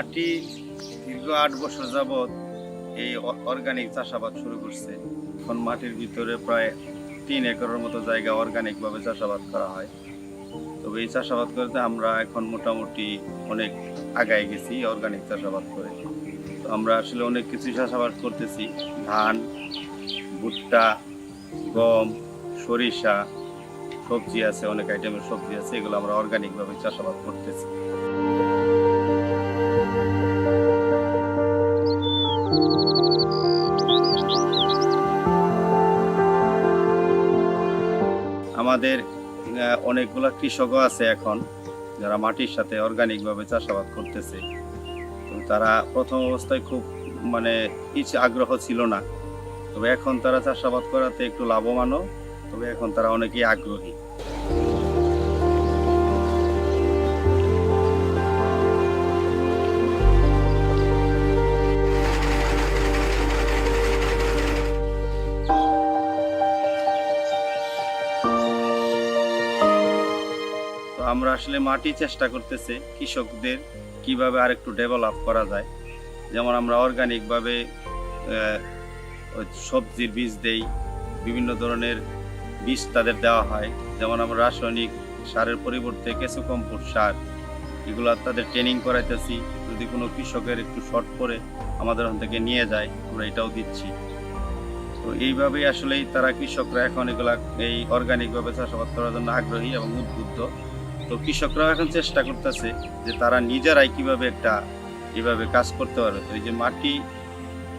মাটি দীর্ঘ 8 বছর যাবৎ এই অর্গানিক চাষাবাদ শুরু করছে। এখন মাটির ভিতরে প্রায় 3 একরের মতো জায়গা অর্গানিকভাবে চাষাবাদ করা হয়। তবে এই চাষাবাদ করতে আমরা এখন মোটামুটি অনেক আগায় গেছি অর্গানিক চাষাবাদ করে। তো আমরা আসলে অনেক কিছু চাষাবাদ করতেছি, ধান, ভুট্টা, গম, সরিষা, সবজি আছে, অনেক আইটেমের সবজি আছে, এগুলো আমরা অর্গানিকভাবে চাষাবাদ করতেছি। আমাদের অনেকগুলা কৃষকও আছে এখন যারা মাটির সাথে অর্গানিকভাবে চাষাবাদ করতেছে। তো তারা প্রথম অবস্থায় খুব আগ্রহ ছিল না, তবে এখন তারা চাষাবাদ করাতে একটু লাভবানও, তবে এখন তারা অনেকেই আগ্রহী। তো আমরা আসলে মাটি চেষ্টা করতেছি কৃষকদের কিভাবে আরেকটু ডেভেলপ করা যায়। যেমন আমরা অর্গানিকভাবে সবজির বীজ দেই, বিভিন্ন ধরনের বীজ তাদের দেওয়া হয়। যেমন আমরা রাসায়নিক সারের পরিবর্তে কেঁচো কম্পোস্ট সার, এগুলো তাদের ট্রেনিং করাইতেছি। যদি কোনো কৃষকের একটু শর্ট পড়ে আমাদের ওখান থেকে নিয়ে যায়, আমরা এটাও দিচ্ছি। তো এইভাবেই আসলেই তারা কৃষকরা এখন এগুলা এই অর্গানিকভাবে চাষাবাদ করার জন্য আগ্রহী এবং উদ্বুদ্ধ। তো কৃষকরাও এখন চেষ্টা করতেছে যে তারা নিজেরাই কিভাবে এইভাবে কাজ করতে পারবে। তো এই যে মাটি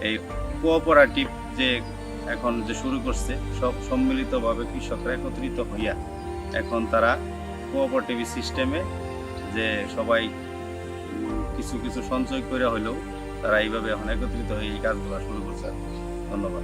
এই কোঅপারেটিভ যে এখন যে শুরু করছে, সব সম্মিলিতভাবে কৃষকরা একত্রিত হইয়া এখন তারা কোঅপারেটিভ সিস্টেমে যে সবাই কিছু কিছু সঞ্চয় করে হলেও তারা এইভাবে এখন একত্রিত হয়ে এই কাজগুলো শুরু করছে। ধন্যবাদ।